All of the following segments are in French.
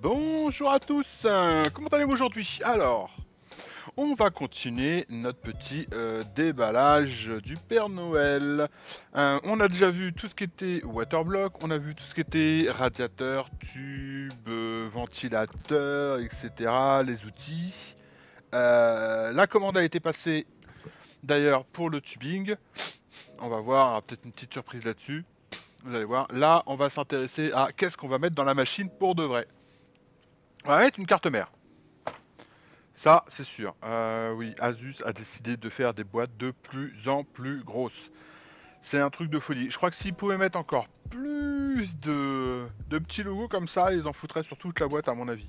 Bonjour à tous, comment allez-vous aujourd'hui? Alors, on va continuer notre petit déballage du Père Noël. On a déjà vu tout ce qui était waterblock, on a vu tout ce qui était radiateur, tube, ventilateur, etc. Les outils. La commande a été passée d'ailleurs pour le tubing. On va voir, peut-être une petite surprise là-dessus. Vous allez voir. Là, on va s'intéresser à qu'est-ce qu'on va mettre dans la machine pour de vrai. On va mettre une carte mère. Ça, c'est sûr. Oui, Asus a décidé de faire des boîtes de plus en plus grosses. C'est un truc de folie. Je crois que s'ils pouvaient mettre encore plus de petits logos comme ça, ils en foutraient sur toute la boîte à mon avis.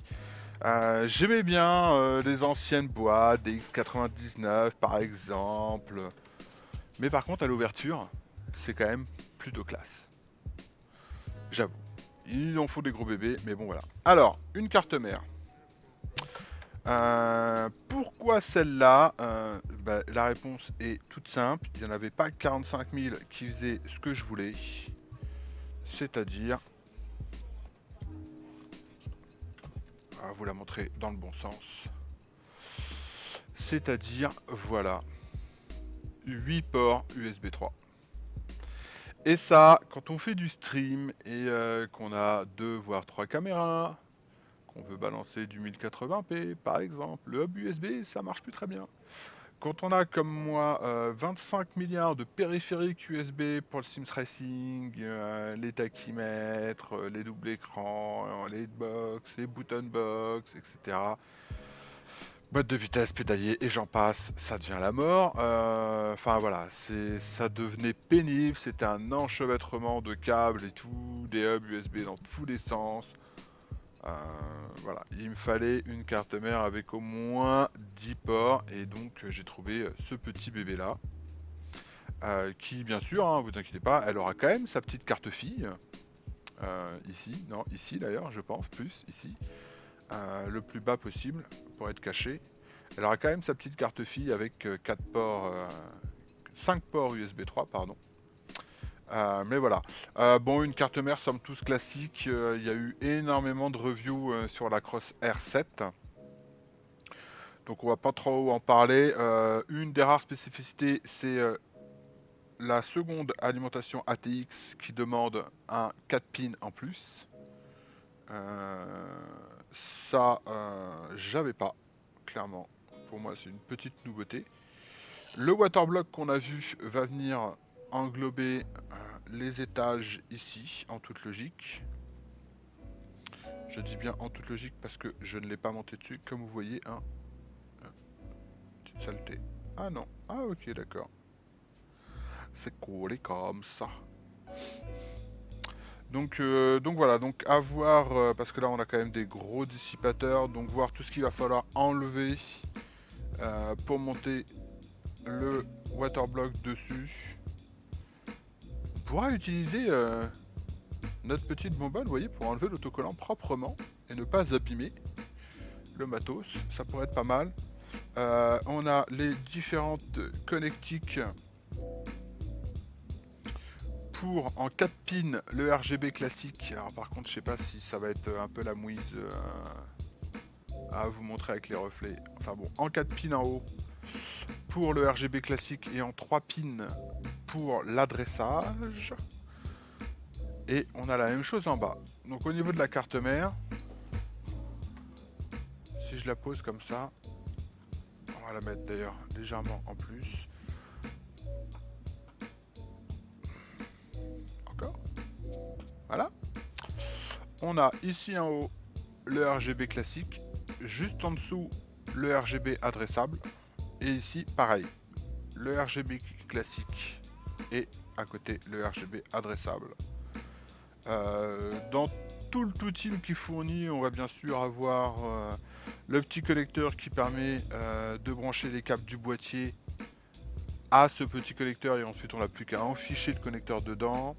J'aimais bien les anciennes boîtes, des X99 par exemple. Mais par contre, à l'ouverture, c'est quand même plutôt classe. J'avoue. Ils en font des gros bébés, mais bon voilà. Alors, une carte mère. Pourquoi celle-là? La réponse est toute simple. Il n'y en avait pas 45 000 qui faisaient ce que je voulais. C'est-à-dire... On va vous la montrer dans le bon sens. C'est-à-dire, voilà. 8 ports USB 3. Et ça, quand on fait du stream et qu'on a 2 voire 3 caméras, qu'on veut balancer du 1080p par exemple, le hub USB ça marche plus très bien. Quand on a comme moi 25 milliards de périphériques USB pour le Sims Racing, les tachymètres, les doubles écrans, les hitbox, les button box, etc. Boîte de vitesse, pédalier et j'en passe, ça devient la mort. Enfin voilà, ça devenait pénible, c'était un enchevêtrement de câbles et tout, des hubs USB dans tous les sens. Voilà, il me fallait une carte mère avec au moins 10 ports et donc j'ai trouvé ce petit bébé là qui bien sûr, hein, vous inquiétez pas, elle aura quand même sa petite carte fille ici, non ici d'ailleurs je pense, plus ici, le plus bas possible pour être caché. Elle aura quand même sa petite carte fille avec 4 ports, 5 ports USB 3 pardon. Mais voilà. Bon, une carte mère somme tous classique. Il y a eu énormément de reviews sur la Cross R7. Donc on va pas trop en parler. Une des rares spécificités, c'est la seconde alimentation ATX qui demande un 4 pins en plus. Ça, j'avais pas, clairement. Pour moi, c'est une petite nouveauté. Le waterblock qu'on a vu va venir englober les étages ici, en toute logique. Je dis bien en toute logique parce que je ne l'ai pas monté dessus, comme vous voyez, hein. Petite saleté. Ah non, ah ok d'accord. C'est collé comme ça. Donc voilà, donc à voir, parce que là on a quand même des gros dissipateurs, donc voir tout ce qu'il va falloir enlever pour monter le waterblock dessus. On pourra utiliser notre petite bombole, vous voyez, pour enlever l'autocollant proprement et ne pas abîmer le matos, ça pourrait être pas mal. On a les différentes connectiques pour en 4 pins le RGB classique. Alors par contre je sais pas si ça va être un peu la mouise à vous montrer avec les reflets. Enfin bon, en 4 pins en haut pour le RGB classique et en 3 pins pour l'adressage. Et on a la même chose en bas. Donc au niveau de la carte mère, si je la pose comme ça, on va la mettre d'ailleurs légèrement en plus. Encore. Voilà. On a ici en haut le RGB classique, juste en dessous le RGB adressable, et ici pareil, le RGB classique et à côté le RGB adressable. Dans tout le tout-team qui fournit, on va bien sûr avoir le petit connecteur qui permet de brancher les câbles du boîtier à ce petit connecteur et ensuite on n'a plus qu'à enficher le connecteur dedans.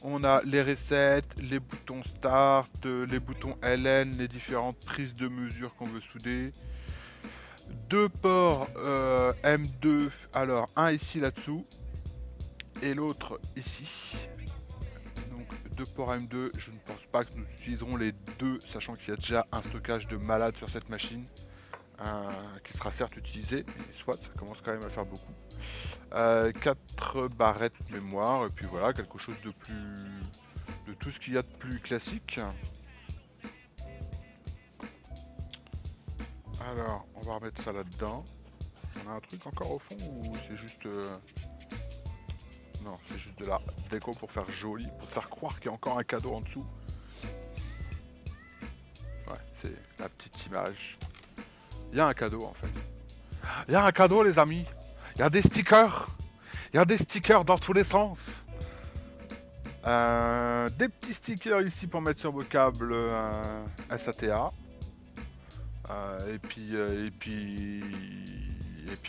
On a les resets, les boutons start, les boutons LN, les différentes prises de mesure qu'on veut souder. Deux ports M2, alors un ici là-dessous et l'autre ici. Donc 2 ports M2, je ne pense pas que nous utiliserons les deux, sachant qu'il y a déjà un stockage de malade sur cette machine, qui sera certes utilisé, mais soit, ça commence quand même à faire beaucoup. 4 barrettes mémoire, et puis voilà, quelque chose de tout ce qu'il y a de plus classique. Alors, on va remettre ça là-dedans. On a un truc encore au fond ou c'est juste... Non, c'est juste de la déco pour faire joli, pour faire croire qu'il y a encore un cadeau en dessous. Ouais, c'est la petite image. Il y a un cadeau en fait. Il y a un cadeau les amis. Il y a des stickers. Il y a des stickers dans tous les sens. Des petits stickers ici pour mettre sur vos câbles SATA. Et puis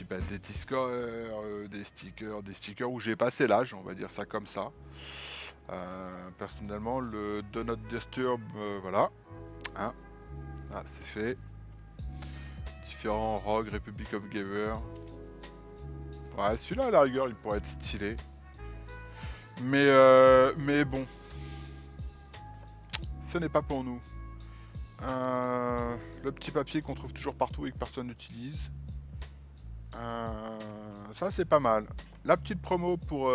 bah, des stickers où j'ai passé l'âge, on va dire ça comme ça. Personnellement, le Do Not Disturb, voilà. Hein, ah, c'est fait. Différents Rogue, Republic of Gamer. Ouais, celui-là à la rigueur, il pourrait être stylé. Mais bon, ce n'est pas pour nous. Le petit papier qu'on trouve toujours partout et que personne n'utilise. Ça c'est pas mal. La petite promo pour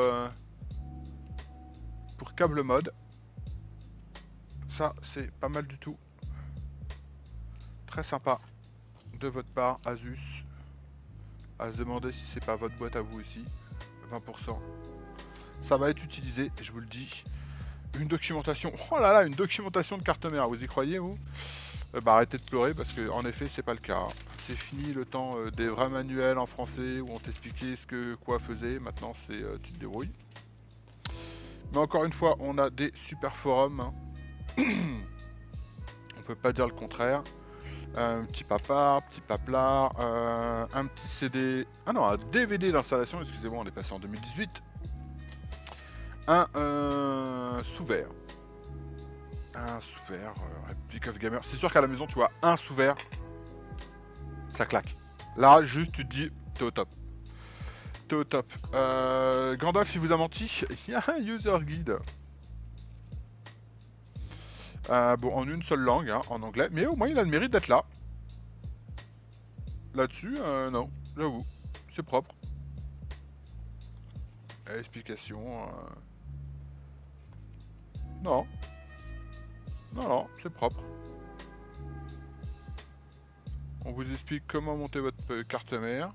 câble mode. Ça c'est pas mal du tout. Très sympa de votre part, Asus. À se demander si c'est pas votre boîte à vous aussi. 20%. Ça va être utilisé, je vous le dis. Une documentation. Oh là là, une documentation de carte mère. Vous y croyez vous? Bah arrêtez de pleurer parce que en effet c'est pas le cas. C'est fini le temps des vrais manuels en français où on t'expliquait ce que quoi faisait. Maintenant c'est tu te débrouilles. Mais encore une fois, on a des super forums. Hein. On peut pas dire le contraire. Un petit papard, petit paplard, un petit CD. Ah non, un DVD d'installation, excusez-moi, on est passé en 2018. Un sous-vert. Un sous-vert, Republic of Gamer. C'est sûr qu'à la maison, tu vois, un sous-vert, ça claque. Là, juste, tu te dis, t'es au top. T'es au top. Gandalf, il vous a menti. Il y a un user guide. Bon, en une seule langue, hein, en anglais. Mais au moins, il a le mérite d'être là. Là-dessus, non, j'avoue. C'est propre. Explication. Non. Non, non, c'est propre. On vous explique comment monter votre carte mère,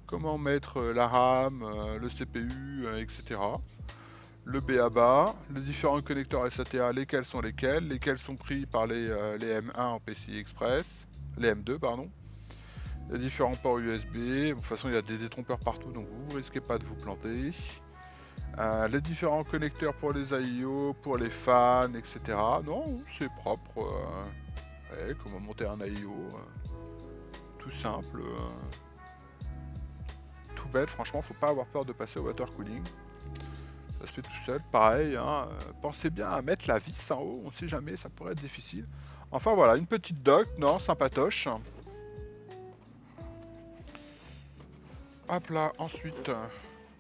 comment mettre la RAM, le CPU, etc. Le BABA, les différents connecteurs SATA, lesquels sont pris par les M1 en PCI Express, les M2 pardon. Les différents ports USB, de toute façon il y a des détrompeurs partout donc vous risquez pas de vous planter. Les différents connecteurs pour les AIO, pour les fans, etc. Non, c'est propre. Ouais, comment monter un AIO, tout simple, tout bête. Franchement, faut pas avoir peur de passer au water cooling. Ça se fait tout seul. Pareil, hein, pensez bien à mettre la vis en haut. On sait jamais, ça pourrait être difficile. Enfin voilà, une petite dock, non, sympatoche. Hop là, ensuite,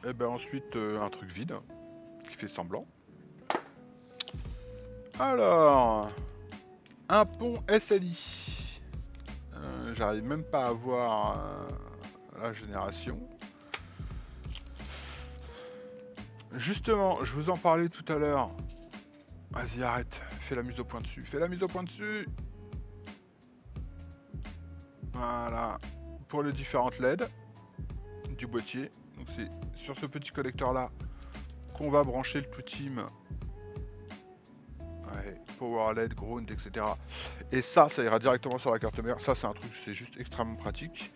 un truc vide qui fait semblant. Alors, un pont SLI. J'arrive même pas à voir la génération. Justement, je vous en parlais tout à l'heure. Vas-y, arrête, fais la mise au point dessus. Fais la mise au point dessus. Voilà, pour les différentes LED du boîtier. Donc c'est sur ce petit collecteur là qu'on va brancher le tout team. Ouais, Power LED, Ground, etc. Et ça ira directement sur la carte mère. Ça c'est un truc, c'est juste extrêmement pratique.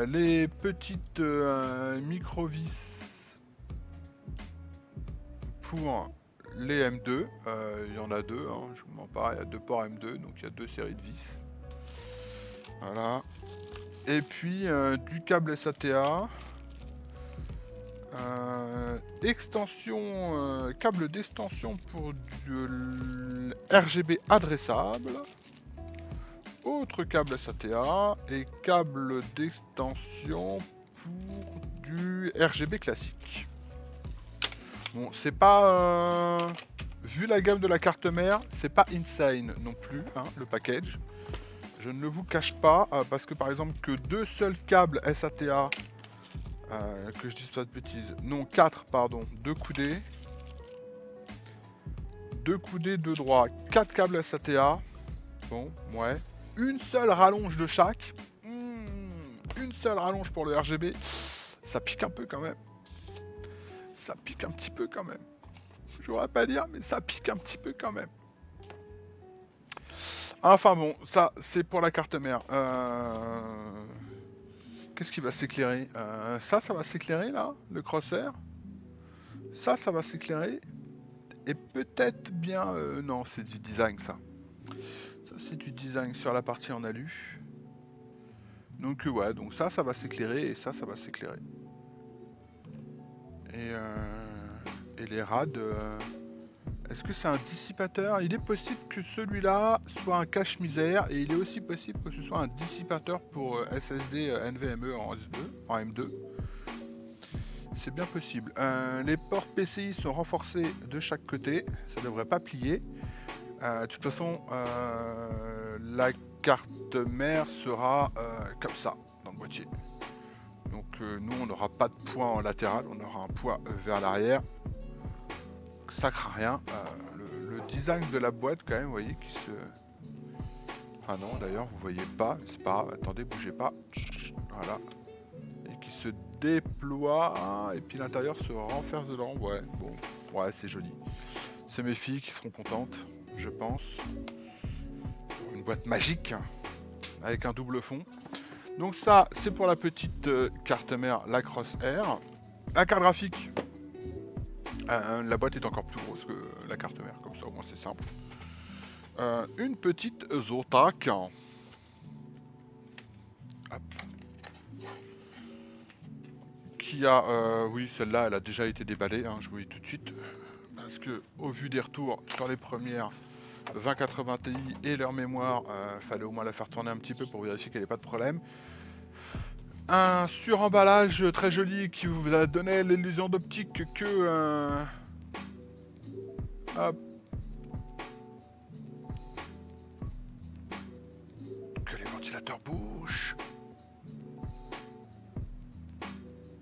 Les petites micro-vis pour les M2. Il y en a deux, hein, je vous mens pas, il y a deux ports M2, donc il y a deux séries de vis. Voilà. Et puis du câble SATA. Câble d'extension pour du RGB adressable. Autre câble SATA et câble d'extension pour du RGB classique. Bon, c'est pas vu la gamme de la carte mère, c'est pas insane non plus, hein, le package. Je ne le vous cache pas, parce que par exemple que deux seuls câbles SATA, que je dise pas de bêtises, non 4 pardon, deux coudées, deux droits, 4 câbles SATA, bon, ouais, une seule rallonge de chaque, une seule rallonge pour le RGB, ça pique un peu quand même. Ça pique un petit peu quand même. Je voudrais pas dire, mais ça pique un petit peu quand même. Enfin bon, ça c'est pour la carte mère. Qu'est-ce qui va s'éclairer ça va s'éclairer là, le crosshair. Ça va s'éclairer. Et peut-être bien... non, c'est du design ça. Ça c'est du design sur la partie en alu. Donc ouais, donc ça va s'éclairer et ça va s'éclairer. Et les rades... est-ce que c'est un dissipateur? Il est possible que celui-là soit un cache-misère et il est aussi possible que ce soit un dissipateur pour SSD NVMe en S2, en M2. C'est bien possible. Les ports PCI sont renforcés de chaque côté, ça devrait pas plier. De toute façon, la carte mère sera comme ça dans le boîtier. Donc nous on n'aura pas de poids en latéral, on aura un poids vers l'arrière. Ça craint rien. Le design de la boîte quand même, vous voyez, qui se... Enfin non, d'ailleurs, vous voyez pas, c'est pas grave, attendez, bougez pas. Voilà. Et qui se déploie, et puis l'intérieur se renferme dedans, ouais, bon, ouais, c'est joli. C'est mes filles qui seront contentes, je pense. Une boîte magique, avec un double fond. Donc ça, c'est pour la petite carte mère, la Crosshair. La carte graphique, la boîte est encore plus grosse que la carte mère, comme ça au moins c'est simple. Une petite Zotac. Hop. Qui a, oui, celle-là, elle a déjà été déballée, hein, je vous dis tout de suite. Parce que, au vu des retours sur les premières 2080 Ti et leur mémoire, fallait au moins la faire tourner un petit peu pour vérifier qu'elle n'ait pas de problème. Un suremballage très joli qui vous a donné l'illusion d'optique que... hop. Que les ventilateurs bougent.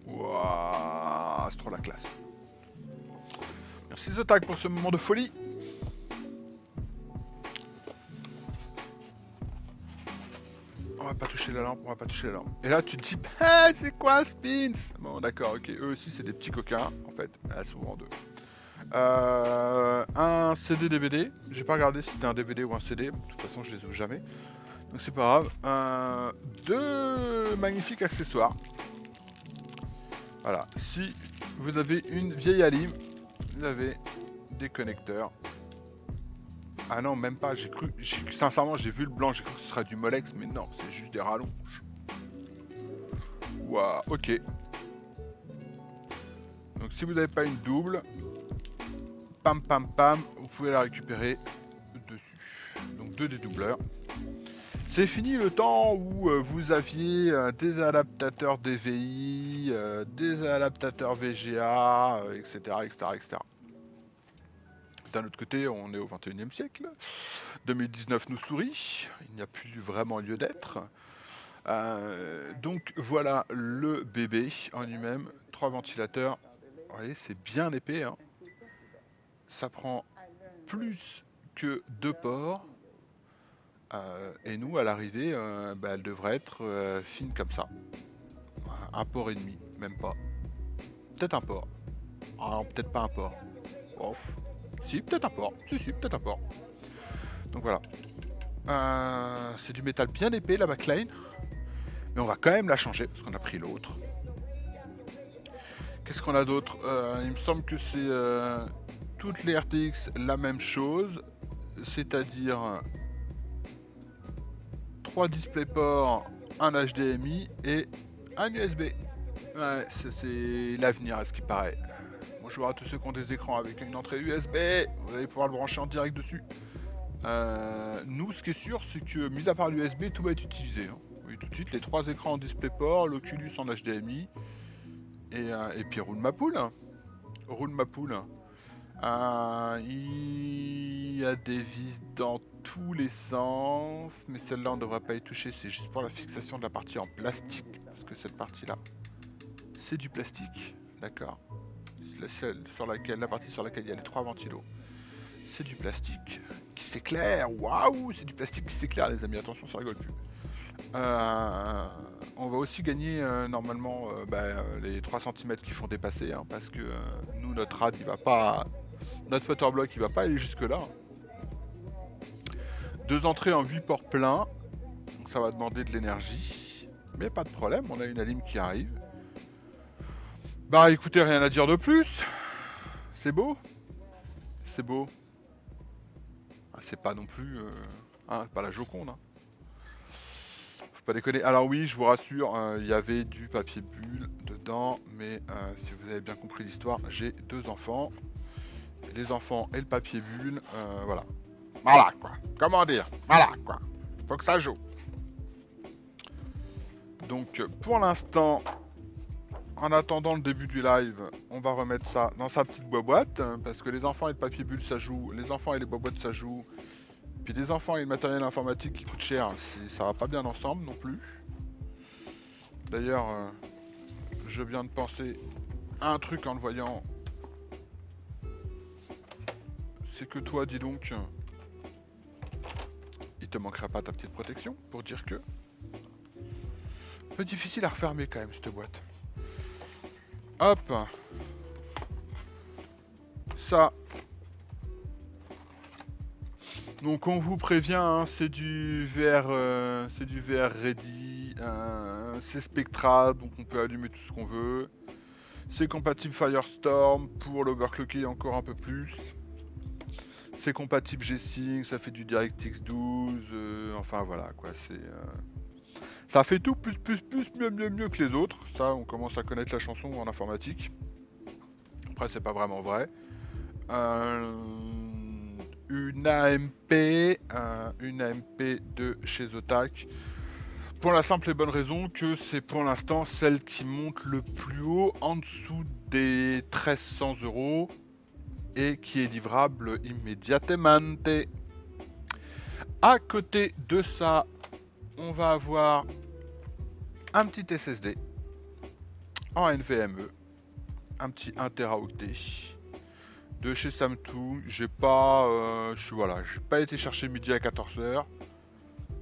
Waouh, c'est trop la classe. Merci Zotac pour ce moment de folie. On va pas toucher la lampe, on va pas toucher la lampe. Et là tu te dis, ah, c'est quoi Spins? Bon d'accord, ok, eux aussi c'est des petits coquins, en fait, souvent deux. Un CD DVD, j'ai pas regardé si c'était un DVD ou un CD, de toute façon je les ouvre jamais. Donc c'est pas grave. Deux magnifiques accessoires. Voilà, si vous avez une vieille alim, vous avez des connecteurs. Ah non, même pas, sincèrement j'ai vu le blanc, j'ai cru que ce serait du Molex, mais non, c'est juste des rallonges. Waouh, ok. Donc si vous n'avez pas une double, pam pam pam, vous pouvez la récupérer dessus. Donc deux dédoubleurs. C'est fini le temps où vous aviez des adaptateurs DVI, des adaptateurs VGA, etc., etc., etc. D'un autre côté, on est au 21e siècle. 2019 nous sourit. Il n'y a plus vraiment lieu d'être. Donc voilà le bébé en lui-même. 3 ventilateurs. Vous voyez, c'est bien épais. Hein. Ça prend plus que 2 ports. Et nous, à l'arrivée, elle devrait être fine comme ça. Un port et demi, même pas. Peut-être un port. Ah, peut-être pas un port. Ouf. Si, peut-être un port. Si, peut-être un port. Donc voilà. C'est du métal bien épais, la backline. Mais on va quand même la changer, parce qu'on a pris l'autre. Qu'est-ce qu'on a d'autre? Il me semble que c'est toutes les RTX la même chose. C'est-à-dire 3 DisplayPort, un HDMI et un USB. Ouais, c'est l'avenir à ce qui paraît. Bonjour à tous ceux qui ont des écrans avec une entrée USB, vous allez pouvoir le brancher en direct dessus. Nous, ce qui est sûr, c'est que, mis à part l'USB, tout va être utilisé. Hein. Vous voyez tout de suite les 3 écrans en DisplayPort, l'Oculus en HDMI, et puis roule ma poule. Roule ma poule. Il y a des vis dans tous les sens, mais celle-là on ne devrait pas y toucher, c'est juste pour la fixation de la partie en plastique, parce que cette partie-là, c'est du plastique, d'accord. La partie sur laquelle il y a les 3 ventilos, c'est du plastique qui s'éclaire, waouh, c'est du plastique qui s'éclaire les amis, attention ça rigole plus. On va aussi gagner normalement les 3 cm qui font dépasser, hein, parce que nous notre rad il va pas, notre photorblock il va pas aller jusque là. 2 entrées en 8 ports pleins, donc ça va demander de l'énergie, mais pas de problème, on a une alim qui arrive. Bah écoutez, rien à dire de plus, c'est beau, c'est beau. C'est pas non plus, pas la Joconde. Hein. Faut pas déconner. Alors oui, je vous rassure, il y avait du papier bulle dedans, mais si vous avez bien compris l'histoire, j'ai 2 enfants. Les enfants et le papier bulle, voilà. Voilà quoi. Comment dire? Voilà quoi. Faut que ça joue. Donc pour l'instant, en attendant le début du live, on va remettre ça dans sa petite boîte, parce que les enfants et le papier bulle ça joue, les enfants et les boîtes ça joue. Puis les enfants et le matériel informatique qui coûte cher, ça va pas bien ensemble non plus. D'ailleurs, je viens de penser à un truc en le voyant. C'est que toi, dis donc, il te manquera pas ta petite protection pour dire que... Un peu difficile à refermer quand même cette boîte. Hop. Ça. Donc on vous prévient, hein, c'est du VR ready, c'est Spectra, donc on peut allumer tout ce qu'on veut. C'est compatible Firestorm pour l'overclocker encore un peu plus. C'est compatible G-Sync, ça fait du DirectX 12, enfin voilà quoi, c'est... Ça fait tout plus, mieux que les autres. Ça, on commence à connaître la chanson en informatique. Après, c'est pas vraiment vrai. Une AMP de chez Zotac. Pour la simple et bonne raison que c'est pour l'instant celle qui monte le plus haut en dessous des 1300 € et qui est livrable immédiatement. À côté de ça, on va avoir un petit SSD en NVMe, un petit 1 Teraoctet de chez Samsung. J'ai pas, j'ai pas été chercher midi à 14h.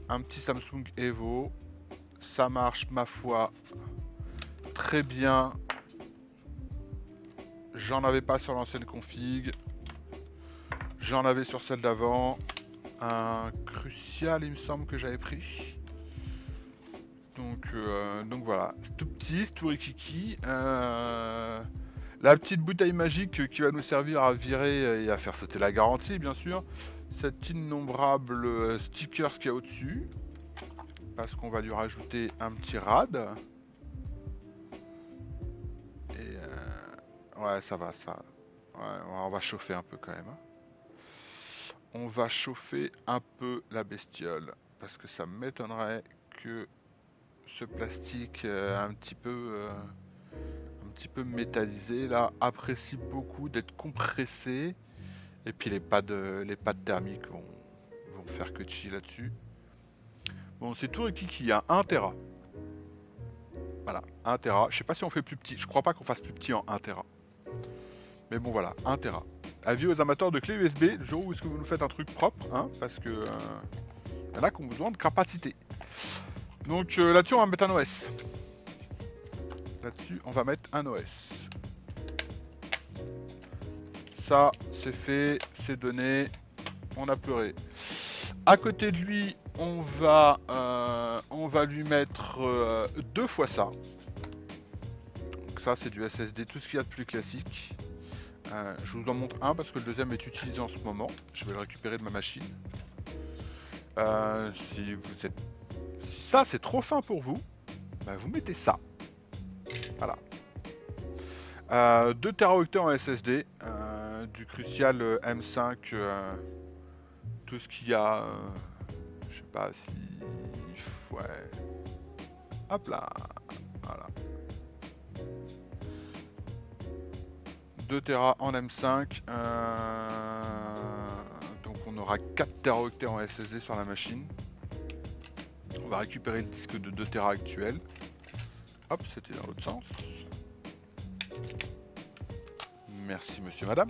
Un petit Samsung Evo, ça marche ma foi très bien. J'en avais pas sur l'ancienne config, j'en avais sur celle d'avant. Un Crucial, il me semble que j'avais pris. Donc voilà, c'est tout petit, c'est tout rikiki. La petite bouteille magique qui va nous servir à virer et à faire sauter la garantie, bien sûr. Cet innombrable sticker qu'il y a au-dessus. Parce qu'on va lui rajouter un petit rad. Et ouais, ça va, ça. Ouais, on va chauffer un peu quand même. Hein. On va chauffer un peu la bestiole. Parce que ça m'étonnerait que ce plastique un petit peu métallisé là apprécie beaucoup d'être compressé, et puis les pads thermiques vont faire que chi là-dessus. Bon, c'est tout qui a 1 Tera. Voilà, 1 Tera. Je sais pas si on fait plus petit, je crois pas qu'on fasse plus petit en 1 Tera. Mais bon voilà, 1 Tera. Avis aux amateurs de clés USB, le jour où est-ce que vous nous faites un truc propre, hein, parce que y en a qui ont besoin de capacité. Donc là-dessus on va mettre un OS. Là-dessus on va mettre un OS. Ça, c'est fait, c'est donné, on a pleuré. À côté de lui, on va lui mettre 2 fois ça. Donc ça, c'est du SSD, tout ce qu'il y a de plus classique. Je vous en montre un parce que le deuxième est utilisé en ce moment. Je vais le récupérer de ma machine. Si ça, c'est trop fin pour vous, bah, vous mettez ça. Voilà. 2 Teraoctets en SSD. Du Crucial M5, tout ce qu'il y a, je sais pas si, ouais, hop là, voilà, 2 Tera en M5. Donc on aura 4 Teraoctets en SSD sur la machine. On va récupérer le disque de 2 Tera actuel. Hop, c'était dans l'autre sens. Merci monsieur, madame.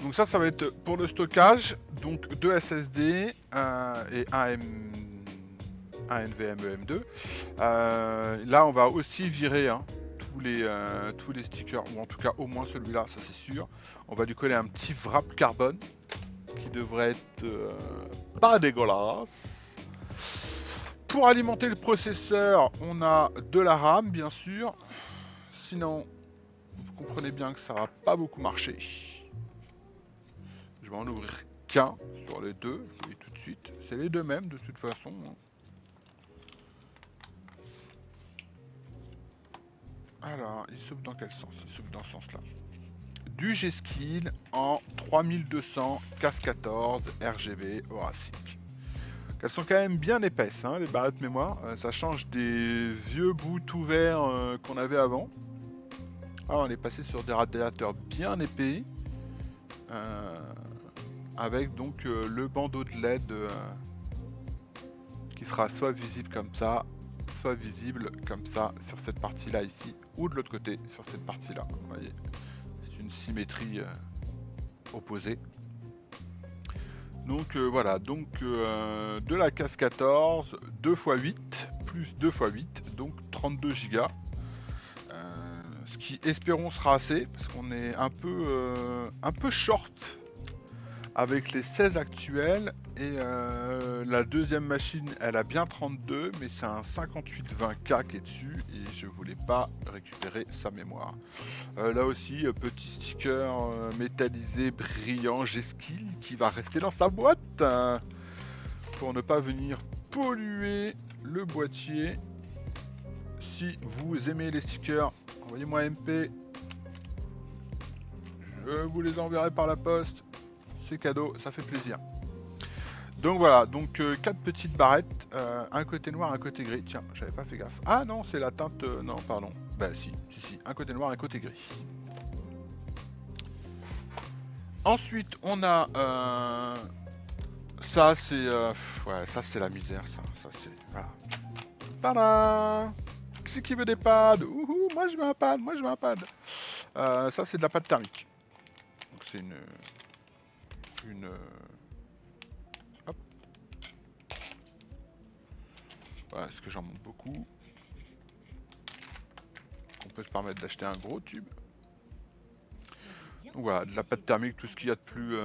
Donc ça va être pour le stockage. Donc 2 SSD et un NVMe M2. Là on va aussi virer tous les stickers, ou en tout cas au moins celui-là, ça c'est sûr. On va lui coller un petit wrap carbone qui devrait être pas dégueulasse. Pour alimenter le processeur, on a de la RAM bien sûr. Sinon, vous comprenez bien que ça va pas beaucoup marcher. Je vais en ouvrir qu'un sur les deux, je vous le dis tout de suite. C'est les deux mêmes de toute façon. Alors, il s'ouvre dans quel sens? Il s'ouvre dans ce sens-là. Du G-Skill en 3200 CAS14 RGB Auracic. Elles sont quand même bien épaisses, les barrettes mémoire. Ça change des vieux bouts tout verts qu'on avait avant. Alors, on est passé sur des radiateurs bien épais. Avec donc le bandeau de LED qui sera soit visible comme ça, soit visible comme ça sur cette partie là ici, ou de l'autre côté sur cette partie là. Vous voyez, c'est une symétrie opposée. Donc voilà, donc de la CAS 14, 2 x 8, plus 2 x 8, donc 32 Go. Ce qui espérons sera assez, parce qu'on est un peu short avec les 16 actuels, et la deuxième machine elle a bien 32, mais c'est un 5820K qui est dessus, et je voulais pas récupérer sa mémoire. Là aussi, petit sticker métallisé brillant G-Skill qui va rester dans sa boîte pour ne pas venir polluer le boîtier. Si vous aimez les stickers, envoyez-moi MP, je vous les enverrai par la poste. C'est cadeau, ça fait plaisir. Donc voilà, donc 4 petites barrettes, un côté noir, un côté gris. Tiens, j'avais pas fait gaffe. Ah non, c'est la teinte, non pardon. Bah si, un côté noir, un côté gris. Ensuite, on a ça, c'est ouais, ça c'est la misère, ça c'est voilà. Tada! Qui veut des pads? Ouhou, moi je veux un pad, moi je veux un pad. Ça c'est de la pâte thermique. Donc c'est une hop. Voilà, est-ce que j'en monte beaucoup? On peut se permettre d'acheter un gros tube. Donc voilà, de la pâte thermique, tout ce qu'il y a de plus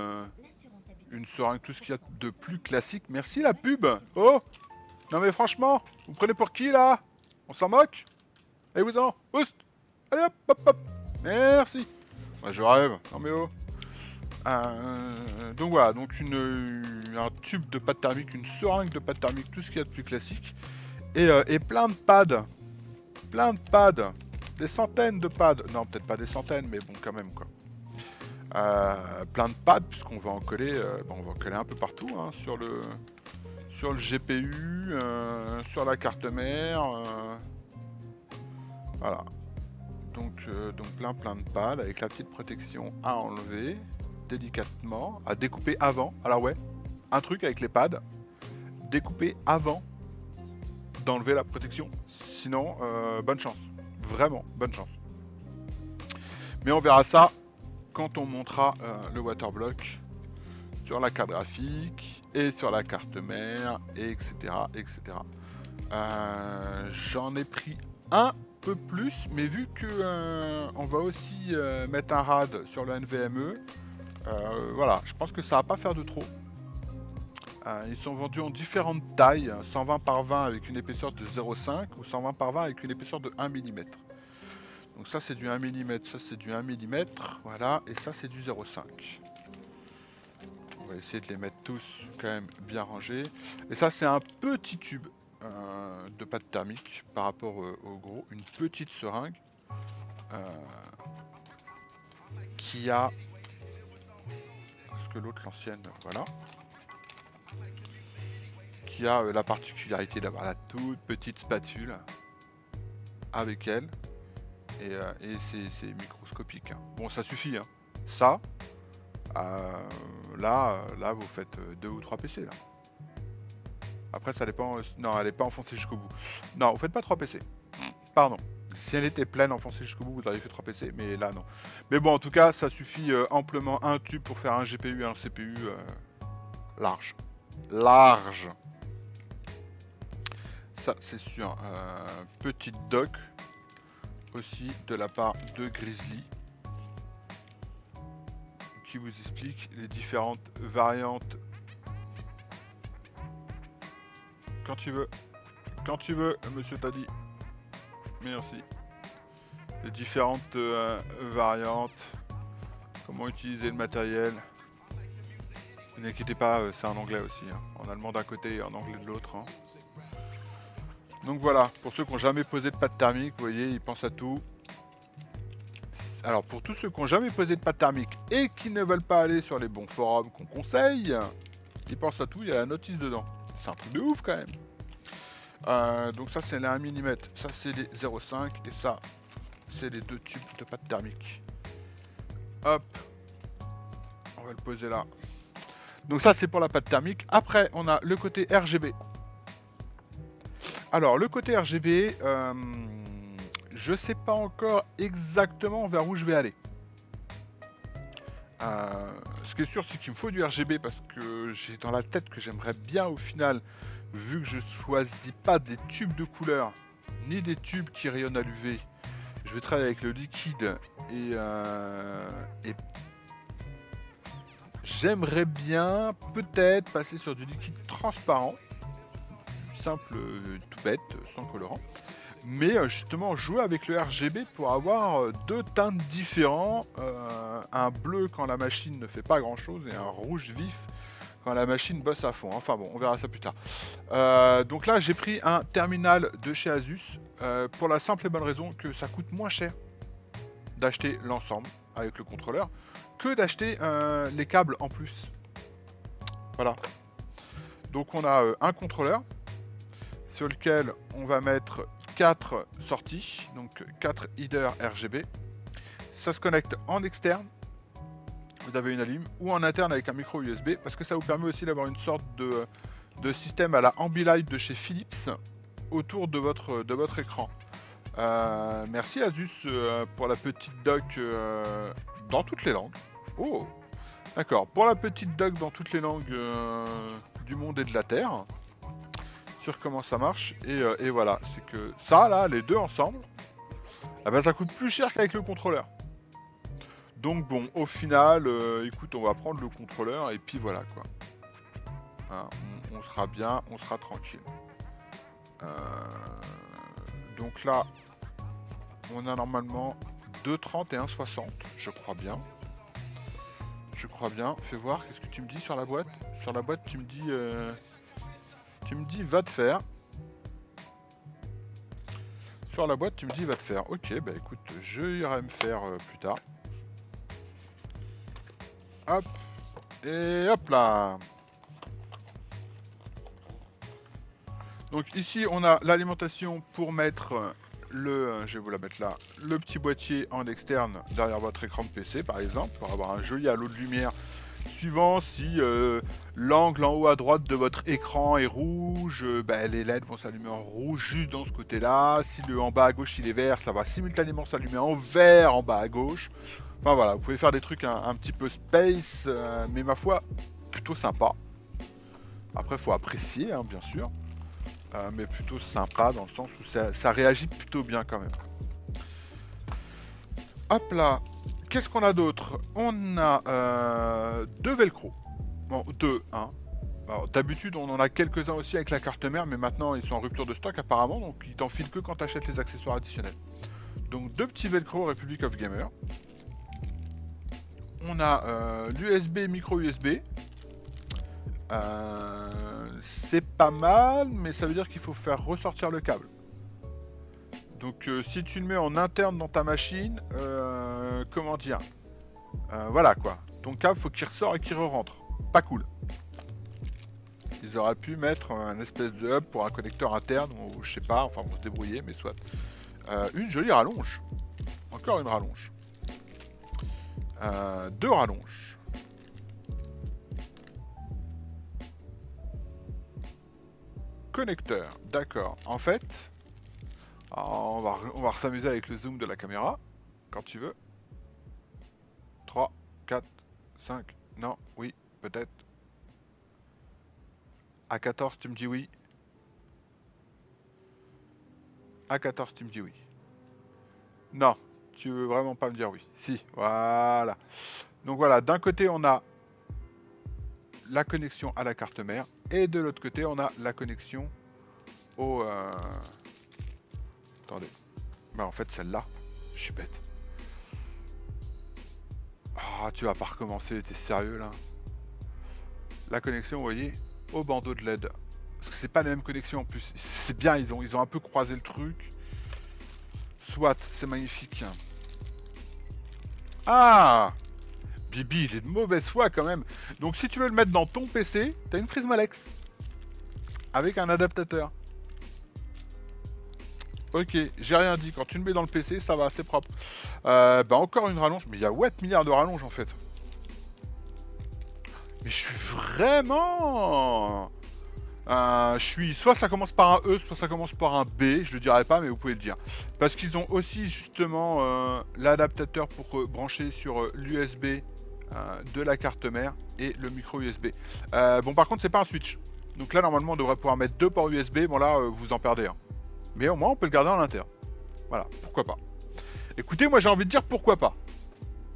une seringue, tout ce qu'il y a de plus classique. Merci la pub. Oh, non mais franchement, vous prenez pour qui là? On s'en moque? Allez-vous-en, boost. Allez hop, hop, hop. Merci. Ouais, je rêve. Non mais oh. Donc voilà, donc un tube de pâte thermique, une seringue de pâte thermique, tout ce qu'il y a de plus classique. Et plein de pads. Plein de pads. Des centaines de pads. Non, peut-être pas des centaines, mais bon, quand même, quoi. Plein de pads, puisqu'on va en coller, on va en coller un peu partout, sur le GPU, sur la carte mère. Voilà. Donc plein de pads avec la petite protection à enlever délicatement, à découper avant. Alors ouais, un truc avec les pads, découper avant d'enlever la protection. Sinon, bonne chance. Vraiment, bonne chance. Mais on verra ça quand on montera le waterblock sur la carte graphique et sur la carte mère, etc. etc. J'en ai pris un peu plus, mais vu que on va aussi mettre un RAD sur le NVMe, voilà, je pense que ça va pas faire de trop. Ils sont vendus en différentes tailles, 120 par 20 avec une épaisseur de 0,5 ou 120 par 20 avec une épaisseur de 1 mm. Donc ça c'est du 1 mm, ça c'est du 1 mm, voilà, et ça c'est du 0,5. On va essayer de les mettre tous quand même bien rangés. Et ça c'est un petit tube de pâte thermique par rapport au gros, une petite seringue qui a... Parce que l'autre, l'ancienne, voilà. Qui a la particularité d'avoir la toute petite spatule avec elle. Et c'est microscopique. Hein. Bon, ça suffit. Hein. Ça, là, vous faites 2 ou 3 PC là. Après, ça dépend. Non, elle n'est pas enfoncée jusqu'au bout. Non, vous faites pas 3 PC. Pardon. Si elle était pleine enfoncée jusqu'au bout, vous auriez fait 3 PC, mais là non. Mais bon, en tout cas, ça suffit amplement un tube pour faire un GPU et un CPU large. Large. Ça, c'est sûr. Petite doc aussi de la part de Grizzly qui vous explique les différentes variantes. Quand tu veux, monsieur t'a dit. Merci. Les différentes variantes, comment utiliser le matériel. Ne vous inquiétez pas, c'est en anglais aussi, hein. En allemand d'un côté et en anglais de l'autre. Hein. Donc voilà, pour ceux qui n'ont jamais posé de pâte thermique, vous voyez, ils pensent à tout. Alors pour tous ceux qui n'ont jamais posé de pâte thermique et qui ne veulent pas aller sur les bons forums qu'on conseille, ils pensent à tout, il y a la notice dedans. C'est un truc de ouf quand même. Donc ça c'est les 1 mm, ça c'est les 0,5 et ça c'est les 2 tubes de pâte thermique. Hop, on va le poser là. Donc ça c'est pour la pâte thermique. Après on a le côté RGB. Alors le côté RGB, je sais pas encore exactement vers où je vais aller. Ce qui est sûr c'est qu'il me faut du RGB parce que j'ai dans la tête que j'aimerais bien au final, vu que je choisis pas des tubes de couleur ni des tubes qui rayonnent à l'UV, je vais travailler avec le liquide et j'aimerais bien peut-être passer sur du liquide transparent, simple, tout bête, sans colorant, mais justement jouer avec le RGB pour avoir 2 teintes différents, un bleu quand la machine ne fait pas grand chose et un rouge vif quand la machine bosse à fond. Enfin bon, on verra ça plus tard. Donc là j'ai pris un terminal de chez Asus pour la simple et bonne raison que ça coûte moins cher d'acheter l'ensemble avec le contrôleur que d'acheter les câbles en plus. Voilà. Donc on a un contrôleur sur lequel on va mettre 4 sorties, donc 4 headers RGB. Ça se connecte en externe, vous avez une allume, ou en interne avec un micro USB, parce que ça vous permet aussi d'avoir une sorte de système à la Ambilight de chez Philips autour de votre écran. Merci Asus pour la petite doc dans toutes les langues. Oh, d'accord, pour la petite doc dans toutes les langues du monde et de la Terre. Sur comment ça marche, et voilà, c'est que ça là, les deux ensemble, ah ben, ça coûte plus cher qu'avec le contrôleur. Donc bon, au final, écoute, on va prendre le contrôleur et puis voilà quoi. Hein, on sera bien, on sera tranquille. Donc là, on a normalement 2,30 et 1,60, je crois bien. Je crois bien. Fais voir, qu'est-ce que tu me dis sur la boîte? Sur la boîte, tu me dis va te faire. Sur la boîte, tu me dis va te faire. Ok, bah écoute, je irai me faire plus tard. Hop. Et hop là. Donc ici, on a l'alimentation pour mettre le... je vais vous la mettre là. Le petit boîtier en externe derrière votre écran de PC, par exemple, pour avoir un joli halo de lumière. Suivant si l'angle en haut à droite de votre écran est rouge, bah, les LED vont s'allumer en rouge juste dans ce côté-là. Si le en bas à gauche il est vert, ça va simultanément s'allumer en vert en bas à gauche. Enfin voilà, vous pouvez faire des trucs un petit peu space, mais ma foi, plutôt sympa. Après, faut apprécier, hein, bien sûr, mais plutôt sympa dans le sens où ça réagit plutôt bien quand même. Hop là. Qu'est-ce qu'on a d'autre? On a 2 velcro. Bon, 2, hein. Alors d'habitude on en a quelques-uns aussi avec la carte mère, mais maintenant ils sont en rupture de stock apparemment, donc ils t'en filent que quand tu achètes les accessoires additionnels. Donc 2 petits velcro Republic of Gamer. On a l'USB, micro USB. C'est pas mal, mais ça veut dire qu'il faut faire ressortir le câble. Donc si tu le mets en interne dans ta machine, comment dire, voilà quoi, ton câble faut qu'il ressort et qu'il re-rentre, pas cool. Ils auraient pu mettre un espèce de hub pour un connecteur interne, ou je sais pas, enfin pour se débrouiller, mais soit. Une jolie rallonge, encore une rallonge. 2 rallonges. Connecteur, d'accord. En fait, on va s'amuser avec le zoom de la caméra, quand tu veux. 3, 4, 5, non, oui, peut-être. À 14, tu me dis oui. À 14, tu me dis oui. Non, tu veux vraiment pas me dire oui. Si, voilà. Donc voilà, d'un côté, on a la connexion à la carte mère, et de l'autre côté, on a la connexion au... Attendez. Bah en fait, celle-là, je suis bête. Ah, tu vas pas recommencer, t'es sérieux là? La connexion, vous voyez, au bandeau de LED. Parce que c'est pas la même connexion en plus. C'est bien, ils ont un peu croisé le truc. Soit, c'est magnifique. Ah, Bibi, il est de mauvaise foi quand même. Donc si tu veux le mettre dans ton PC, t'as une prise Molex. Avec un adaptateur. Ok, j'ai rien dit. Quand tu le mets dans le PC, ça va, c'est propre. Bah encore une rallonge. Mais il y a 8 milliards de rallonges en fait. Mais je suis vraiment... je suis... Soit ça commence par un E, soit ça commence par un B. Je le dirai pas, mais vous pouvez le dire. Parce qu'ils ont aussi justement l'adaptateur pour brancher sur l'USB de la carte mère et le micro USB. Bon, par contre, c'est pas un switch. Donc là, normalement, on devrait pouvoir mettre 2 ports USB. Bon, là, vous en perdez un. Mais au moins, on peut le garder en interne. Voilà, pourquoi pas. Écoutez, moi, j'ai envie de dire pourquoi pas.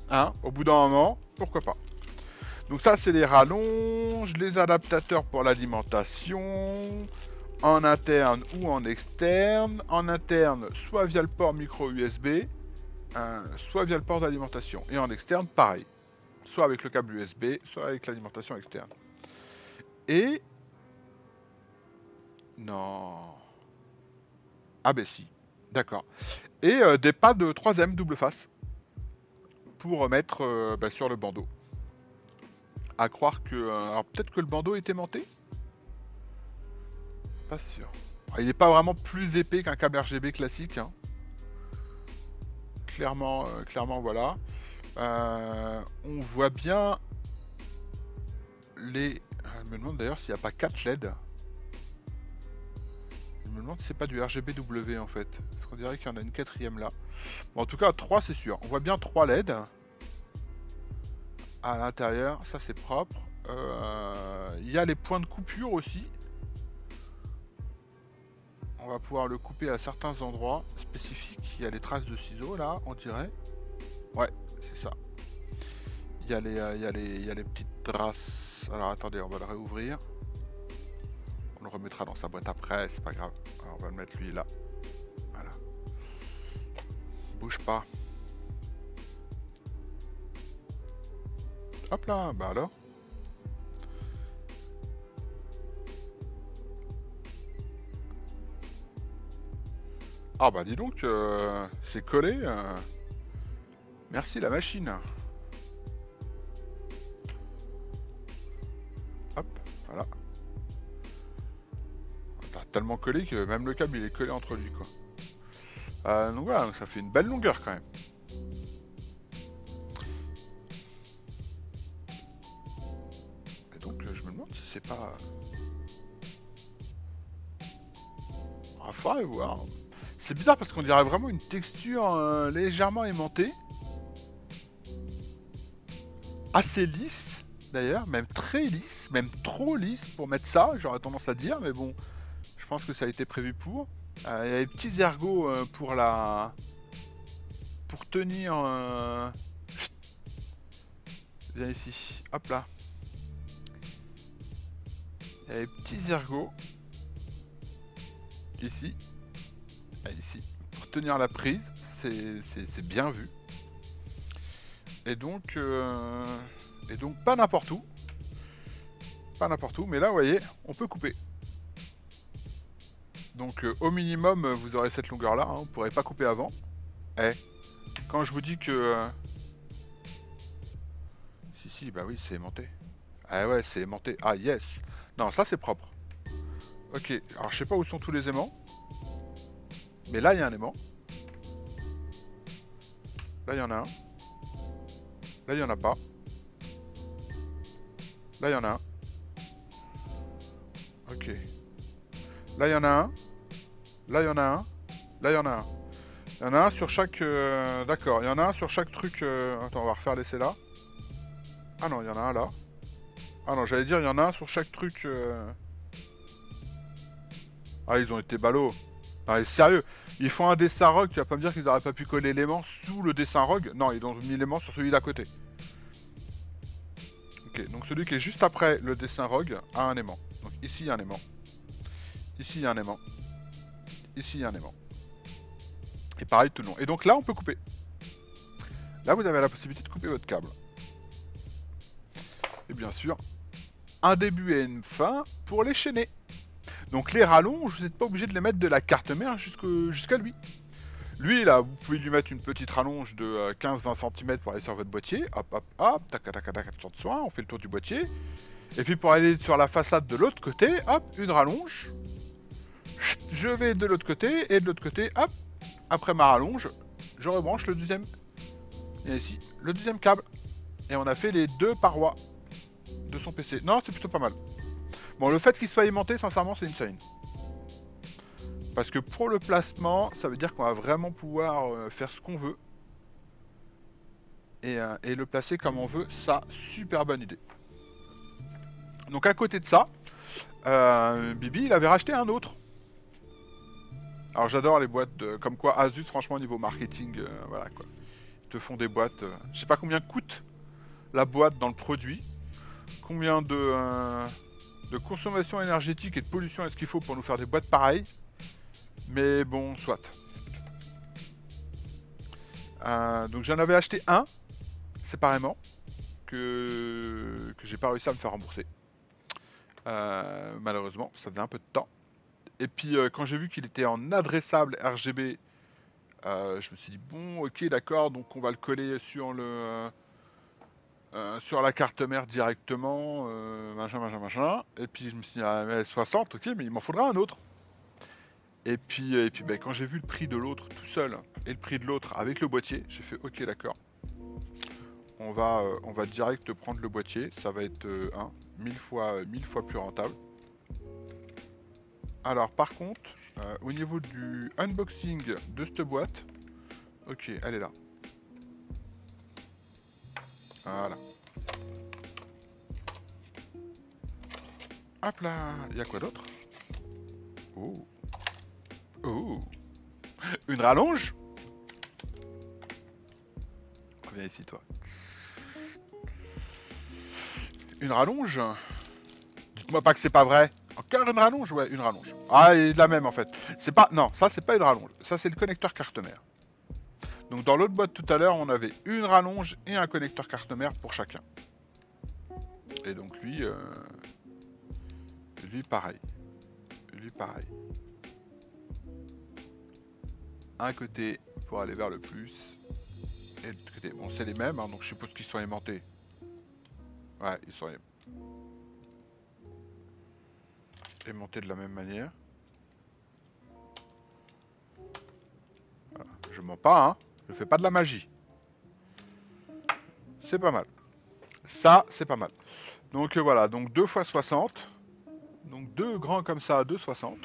Hein, au bout d'un moment, pourquoi pas. Donc ça, c'est les rallonges, les adaptateurs pour l'alimentation, en interne ou en externe. En interne, soit via le port micro USB, soit via le port d'alimentation. Et en externe, pareil. Soit avec le câble USB, soit avec l'alimentation externe. Et... Non... Ah ben si, d'accord. Et des pads de 3ème double face pour mettre sur le bandeau. À croire que... alors peut-être que le bandeau était monté. Pas sûr. Il n'est pas vraiment plus épais qu'un câble RGB classique. Hein. Clairement, voilà. On voit bien les... Je me demande d'ailleurs s'il n'y a pas 4 LED. Je me demande si c'est pas du RGBW en fait. Parce qu'on dirait qu'il y en a une 4ème là. Bon, en tout cas, 3 c'est sûr. On voit bien 3 LED. À l'intérieur, ça c'est propre. Il y a les points de coupure aussi. On va pouvoir le couper à certains endroits spécifiques. Il y a les traces de ciseaux là, on dirait. Ouais, c'est ça. Il y a les petites traces. Alors attendez, on va le réouvrir. On le remettra dans sa boîte après, c'est pas grave. Alors, on va le mettre lui là. Voilà. Bouge pas. Hop là, bah alors. Ah bah dis donc, c'est collé. Merci la machine. Hop, voilà. T'as tellement collé que même le câble il est collé entre lui quoi. Donc voilà, ça fait une belle longueur quand même. Et donc je me demande si c'est pas... Ah, faudrait voir. C'est bizarre parce qu'on dirait vraiment une texture légèrement aimantée. Assez lisse d'ailleurs, même très lisse, même trop lisse pour mettre ça, j'aurais tendance à dire, mais bon, je pense que ça a été prévu pour. Il y a des petits ergots pour la... pour tenir... Viens ici, hop là. Il y a des petits ergots. Ici. Ici. Pour tenir la prise, c'est bien vu. Et donc pas n'importe où. Pas n'importe où, mais là vous voyez, on peut couper. Donc au minimum, vous aurez cette longueur là, hein, vous ne pourrez pas couper avant. Eh, quand je vous dis que... Si, bah oui, c'est aimanté. Ah ouais, c'est aimanté. Ah yes. Non, ça c'est propre. Ok, alors je sais pas où sont tous les aimants. Mais là, il y a un aimant. Là, il y en a un. Là, il n'y en a pas. Là, il y en a un. Ok. Là, il y en a un. Là, il y en a un. Là, il y en a un. Il y en a un sur chaque... D'accord, il y en a un sur chaque truc... Attends, on va refaire l'essai là. Ah non, il y en a un là. Ah non, j'allais dire, il y en a un sur chaque truc... Ah, ils ont été ballots. Ah, sérieux, ils font un dessin rogue, tu vas pas me dire qu'ils auraient pas pu coller l'aimant sous le dessin rogue? Non, ils ont mis l'aimant sur celui d'à côté. Ok, donc celui qui est juste après le dessin rogue a un aimant. Donc ici, il y a un aimant. Ici, il y a un aimant. Ici, il y a un aimant. Et pareil tout le long. Et donc là, on peut couper. Là, vous avez la possibilité de couper votre câble. Et bien sûr, un début et une fin pour les chaîner. Donc les rallonges, vous n'êtes pas obligé de les mettre de la carte mère jusqu'à lui. Lui, là, vous pouvez lui mettre une petite rallonge de 15-20 cm pour aller sur votre boîtier. Hop, hop, hop, tac, tac, tac, tac, de soin, on fait le tour du boîtier. Et puis pour aller sur la façade de l'autre côté, hop, une rallonge. Je vais de l'autre côté, et de l'autre côté, hop, après ma rallonge, je rebranche le deuxième. Et ici, le deuxième câble. Et on a fait les deux parois de son PC. Non, c'est plutôt pas mal. Bon, le fait qu'il soit aimanté, sincèrement, c'est insane. Parce que pour le placement, ça veut dire qu'on va vraiment pouvoir faire ce qu'on veut. Et le placer comme on veut, ça, super bonne idée. Donc à côté de ça, Bibi, il avait racheté un autre. Alors j'adore les boîtes comme quoi Asus, franchement, au niveau marketing, voilà quoi. Ils te font des boîtes, je sais pas combien coûte la boîte dans le produit, combien de consommation énergétique et de pollution est-ce qu'il faut pour nous faire des boîtes pareilles. Mais bon, soit. Donc j'en avais acheté un, séparément, que j'ai pas réussi à me faire rembourser. Malheureusement, ça faisait un peu de temps. Et puis quand j'ai vu qu'il était en adressable RGB, je me suis dit bon, ok, d'accord, donc on va le coller sur sur la carte mère directement, machin. Et puis je me suis dit, ah, mais 60, ok, mais il m'en faudra un autre. Et puis ben, quand j'ai vu le prix de l'autre tout seul et le prix de l'autre avec le boîtier, j'ai fait ok, d'accord. On va direct prendre le boîtier, ça va être 1000 fois plus rentable. Alors par contre, au niveau du unboxing de cette boîte, ok, elle est là. Voilà. Hop là, il y a quoi d'autre? Oh. Oh. Une rallonge? Viens ici toi. Une rallonge? Dites-moi pas que c'est pas vrai. Encore une rallonge? Ouais, une rallonge. Ah, et la même en fait. C'est pas... Non, ça c'est pas une rallonge. Ça c'est le connecteur carte mère. Donc dans l'autre boîte tout à l'heure, on avait une rallonge et un connecteur carte mère pour chacun. Et donc lui... Lui pareil. Lui pareil. Un côté pour aller vers le plus. Et l'autre côté. Bon, c'est les mêmes, hein, donc je suppose qu'ils sont aimantés. Ouais, ils sont aimantés de la même manière. Voilà. Je mens pas, hein. Je fais pas de la magie. C'est pas mal. Ça, c'est pas mal. Donc voilà, donc 2 x 60. Donc 2 grands comme ça, 2,60.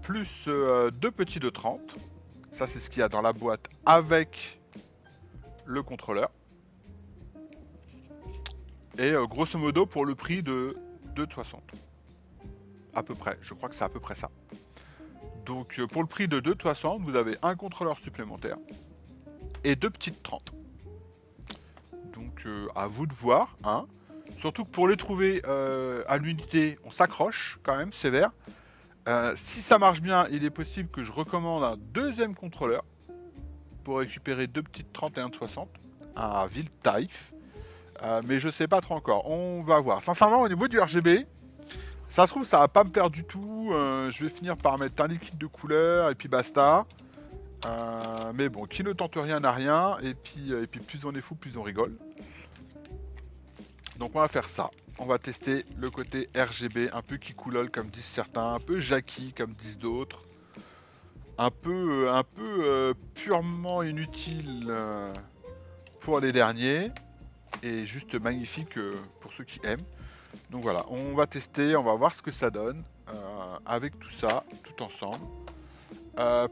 Plus 2 petits de 30. Ça, c'est ce qu'il y a dans la boîte avec le contrôleur. Et grosso modo pour le prix de 2,60. À peu près, je crois que c'est à peu près ça. Donc pour le prix de 2,60, vous avez un contrôleur supplémentaire et 2 petites 30. Donc à vous de voir, hein. Surtout que pour les trouver à l'unité, on s'accroche quand même, sévère. Si ça marche bien, il est possible que je recommande un deuxième contrôleur pour récupérer 2 petites 31 de 60, un Wildtype. Mais je sais pas trop encore, on va voir. Sincèrement, au niveau du RGB, ça se trouve, ça va pas me plaire du tout. Je vais finir par mettre un liquide de couleur et puis basta. Mais bon, qui ne tente rien n'a rien. Et puis plus on est fou, plus on rigole. Donc on va faire ça. On va tester le côté RGB, un peu qui coulole comme disent certains, un peu Jackie comme disent d'autres. Un peu purement inutile pour les derniers et juste magnifique pour ceux qui aiment. Donc voilà, on va tester, on va voir ce que ça donne avec tout ça, tout ensemble.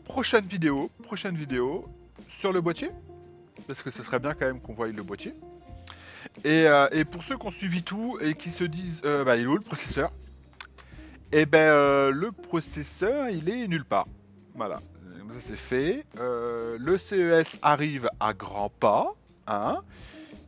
Prochaine vidéo sur le boîtier, parce que ce serait bien quand même qu'on voie le boîtier. Et pour ceux qui ont suivi tout et qui se disent bah il est où le processeur? Et ben le processeur il est nulle part. Voilà, ça c'est fait. Le CES arrive à grands pas, hein.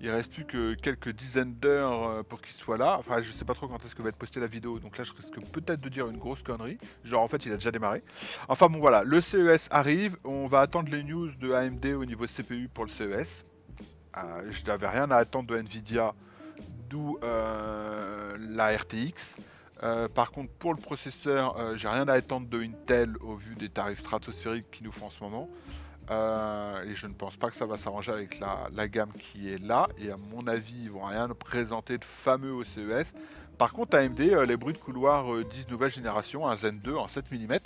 Il reste plus que quelques dizaines d'heures pour qu'il soit là. Enfin, je sais pas trop quand est-ce que va être postée la vidéo, donc là je risque peut-être de dire une grosse connerie. Genre en fait il a déjà démarré. Enfin bon voilà, le CES arrive, on va attendre les news de AMD au niveau CPU pour le CES. Je n'avais rien à attendre de Nvidia, d'où la RTX. Par contre pour le processeur, j'ai rien à attendre de Intel au vu des tarifs stratosphériques qu'ils nous font en ce moment. Et je ne pense pas que ça va s'arranger avec la gamme qui est là. Et à mon avis, ils vont rien présenter de fameux au CES. Par contre, AMD, les bruits de couloir disent nouvelle génération, un Zen 2 en 7 mm.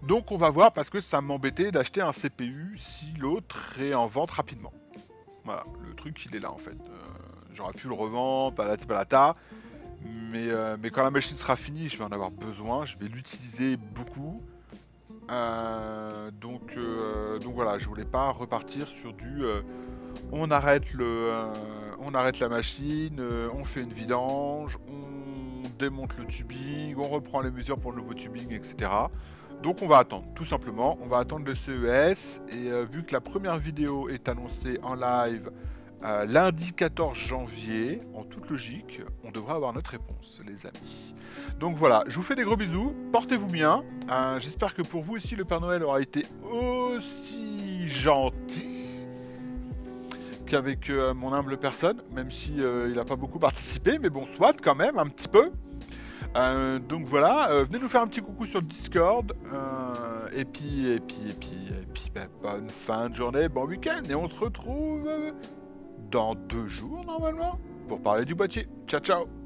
Donc on va voir parce que ça m'embêtait d'acheter un CPU si l'autre est en vente rapidement. Voilà, le truc il est là en fait. J'aurais pu le revendre, palata. Mais quand la machine sera finie, je vais en avoir besoin, je vais l'utiliser beaucoup. Donc voilà, je voulais pas repartir sur du on arrête la machine, on fait une vidange, on démonte le tubing, on reprend les mesures pour le nouveau tubing, etc. Donc on va attendre, tout simplement, on va attendre le CES et vu que la première vidéo est annoncée en live lundi 14 janvier, en toute logique, on devrait avoir notre réponse, les amis. Donc voilà, je vous fais des gros bisous, portez-vous bien. J'espère que pour vous aussi le Père Noël aura été aussi gentil qu'avec mon humble personne, même si il n'a pas beaucoup participé, mais bon, soit quand même, un petit peu. Donc voilà, venez nous faire un petit coucou sur le Discord, et puis bah, bonne fin de journée, bon week-end, et on se retrouve dans 2 jours normalement pour parler du boîtier. Ciao ciao.